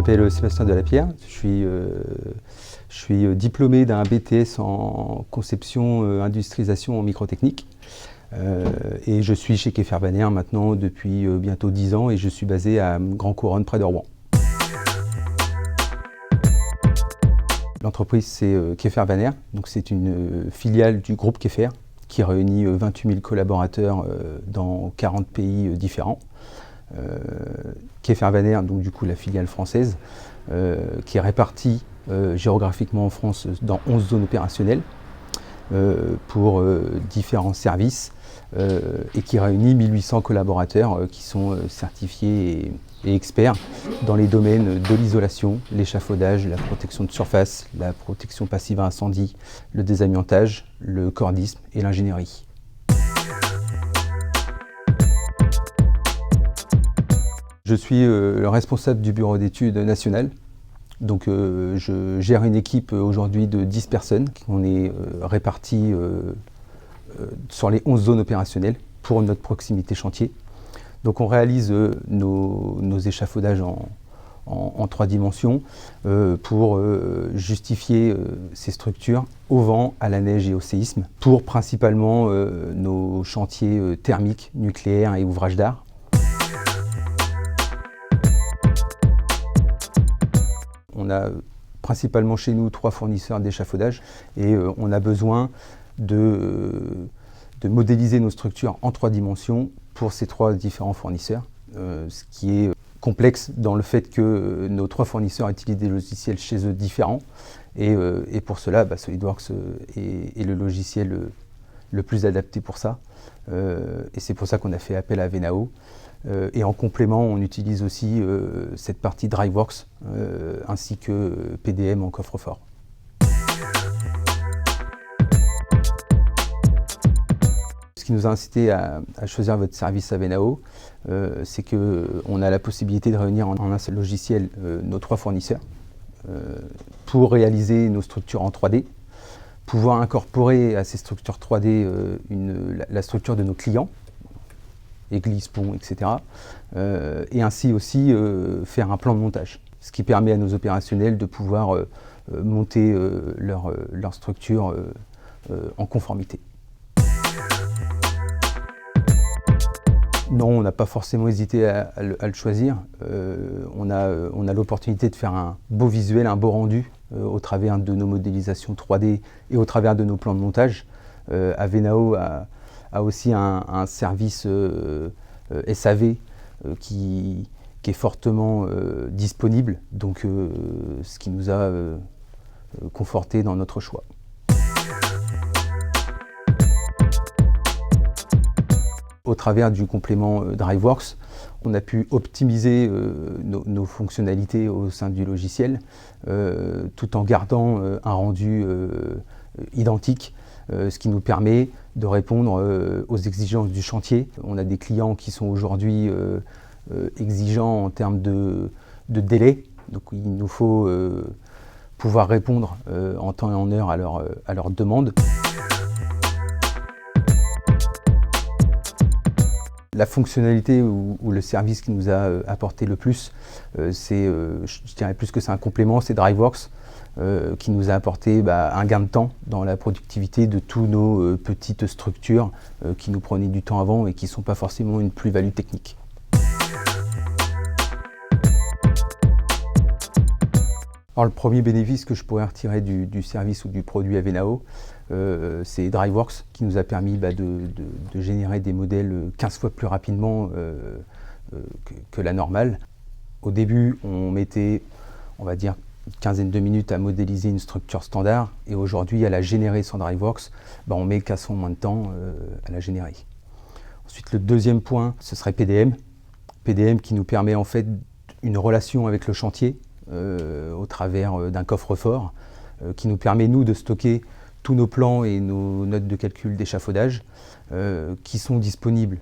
m'appelle Sébastien Delapierre, je suis diplômé d'un BTS en conception industrialisation en microtechnique et je suis chez Keffer Banner maintenant depuis bientôt 10 ans et je suis basé à Grand Couronne près de Rouen. L'entreprise c'est Keffer Banner, donc c'est une filiale du groupe Keffer qui réunit 28 000 collaborateurs dans 40 pays différents. Keffer Banner, donc du coup la filiale française, qui est répartie géographiquement en France dans 11 zones opérationnelles pour différents services et qui réunit 1800 collaborateurs qui sont certifiés et experts dans les domaines de l'isolation, l'échafaudage, la protection de surface, la protection passive à incendie, le désamiantage, le cordisme et l'ingénierie. Je suis le responsable du bureau d'études national. Donc je gère une équipe aujourd'hui de 10 personnes. On est répartis sur les 11 zones opérationnelles pour notre proximité chantier. Donc on réalise nos échafaudages en 3 dimensions pour justifier ces structures au vent, à la neige et au séisme, pour principalement nos chantiers thermiques, nucléaires et ouvrages d'art. On a principalement chez nous 3 fournisseurs d'échafaudage et on a besoin de modéliser nos structures en 3 dimensions pour ces 3 différents fournisseurs, ce qui est complexe dans le fait que nos 3 fournisseurs utilisent des logiciels chez eux différents et pour cela SolidWorks est le logiciel le plus adapté pour ça et c'est pour ça qu'on a fait appel à Venao. Et en complément, on utilise aussi cette partie DriveWorks ainsi que PDM en coffre-fort. Ce qui nous a incité à choisir votre service à Venao, c'est qu'on a la possibilité de réunir en un seul logiciel nos 3 fournisseurs pour réaliser nos structures en 3D, pouvoir incorporer à ces structures 3D la structure de nos clients, église, pont, etc. Et ainsi aussi faire un plan de montage, ce qui permet à nos opérationnels de pouvoir monter leur structure en conformité. Non, on n'a pas forcément hésité à le choisir. On a l'opportunité de faire un beau visuel, un beau rendu au travers de nos modélisations 3D et au travers de nos plans de montage. Venao a aussi un service SAV qui est fortement disponible, donc ce qui nous a conforté dans notre choix. Au travers du complément DriveWorks, on a pu optimiser nos fonctionnalités au sein du logiciel tout en gardant un rendu identique. Ce qui nous permet de répondre aux exigences du chantier. On a des clients qui sont aujourd'hui exigeants en termes de délai, donc il nous faut pouvoir répondre en temps et en heure à leurs demandes. La fonctionnalité ou le service qui nous a apporté le plus, je dirais plus que c'est un complément, c'est DriveWorks. Qui nous a apporté un gain de temps dans la productivité de tous nos petites structures qui nous prenaient du temps avant et qui ne sont pas forcément une plus-value technique. Alors, le premier bénéfice que je pourrais retirer du service ou du produit à Venao, c'est DriveWorks qui nous a permis de générer des modèles 15 fois plus rapidement que la normale. Au début, on mettait, on va dire, une quinzaine de minutes à modéliser une structure standard et aujourd'hui à la générer sans DriveWorks, on met quasiment moins de temps à la générer. Ensuite, le deuxième point, ce serait PDM. PDM qui nous permet en fait une relation avec le chantier au travers d'un coffre-fort qui nous permet nous de stocker tous nos plans et nos notes de calcul d'échafaudage qui sont disponibles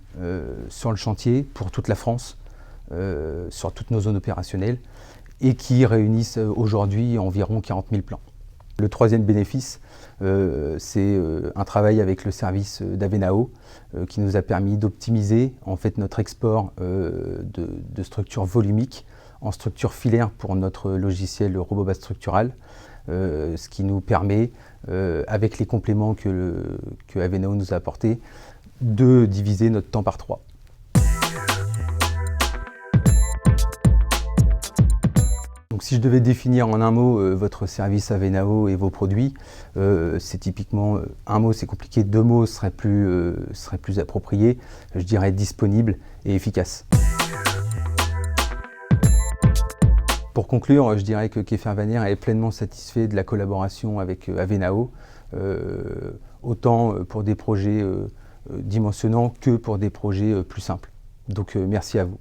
sur le chantier pour toute la France, sur toutes nos zones opérationnelles, et qui réunissent aujourd'hui environ 40 000 plans. Le troisième bénéfice, c'est un travail avec le service d'Avenao qui nous a permis d'optimiser en fait notre export de structures volumiques en structure filaire pour notre logiciel RoboBat structural, ce qui nous permet, avec les compléments que Avenao nous a apportés, de diviser notre temps par 3. Donc, si je devais définir en un mot votre service Avenao et vos produits, c'est typiquement un mot, c'est compliqué, 2 mots seraient plus appropriés. Je dirais disponible et efficace. Pour conclure, je dirais que Kepher Vanier est pleinement satisfait de la collaboration avec Avenao, autant pour des projets dimensionnants que pour des projets plus simples. Donc merci à vous.